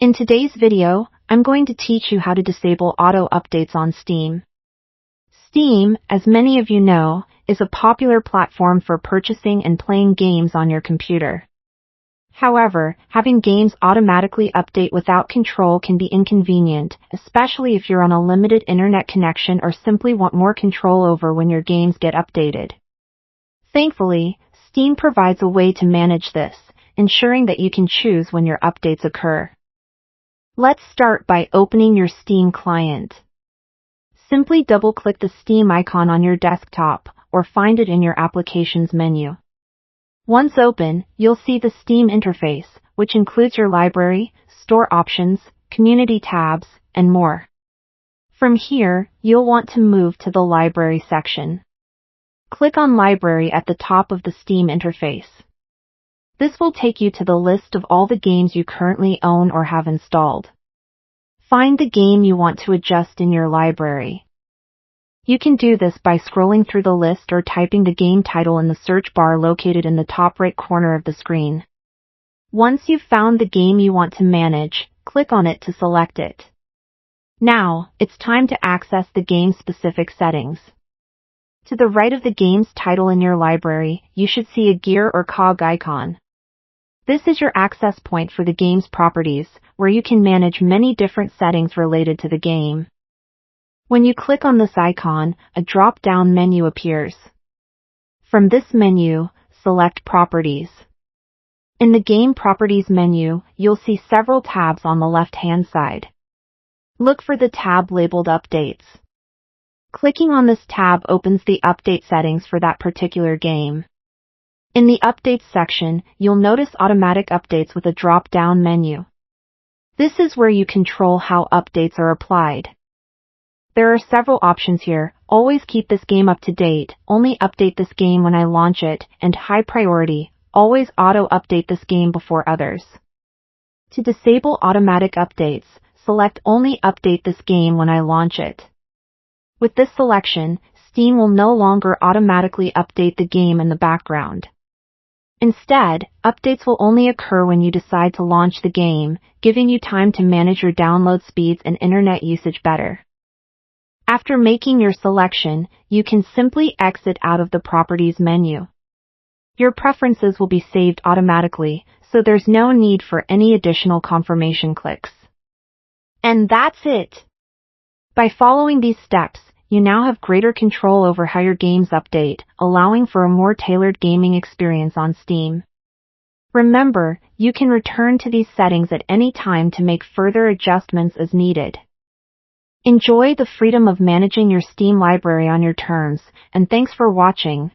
In today's video, I'm going to teach you how to disable auto updates on Steam. Steam, as many of you know, is a popular platform for purchasing and playing games on your computer. However, having games automatically update without control can be inconvenient, especially if you're on a limited internet connection or simply want more control over when your games get updated. Thankfully, Steam provides a way to manage this, ensuring that you can choose when your updates occur. Let's start by opening your Steam client. Simply double-click the Steam icon on your desktop, or find it in your Applications menu. Once open, you'll see the Steam interface, which includes your library, store options, community tabs, and more. From here, you'll want to move to the Library section. Click on Library at the top of the Steam interface. This will take you to the list of all the games you currently own or have installed. Find the game you want to adjust in your library. You can do this by scrolling through the list or typing the game title in the search bar located in the top right corner of the screen. Once you've found the game you want to manage, click on it to select it. Now, it's time to access the game's specific settings. To the right of the game's title in your library, you should see a gear or cog icon. This is your access point for the game's properties, where you can manage many different settings related to the game. When you click on this icon, a drop-down menu appears. From this menu, select Properties. In the Game Properties menu, you'll see several tabs on the left-hand side. Look for the tab labeled Updates. Clicking on this tab opens the update settings for that particular game. In the Updates section, you'll notice Automatic Updates with a drop-down menu. This is where you control how updates are applied. There are several options here: always keep this game up to date, only update this game when I launch it, and high priority, always auto-update this game before others. To disable automatic updates, select only update this game when I launch it. With this selection, Steam will no longer automatically update the game in the background. Instead, updates will only occur when you decide to launch the game, giving you time to manage your download speeds and internet usage better. After making your selection, you can simply exit out of the Properties menu. Your preferences will be saved automatically, so there's no need for any additional confirmation clicks. And that's it! By following these steps, you now have greater control over how your games update, allowing for a more tailored gaming experience on Steam. Remember, you can return to these settings at any time to make further adjustments as needed. Enjoy the freedom of managing your Steam library on your terms, and thanks for watching.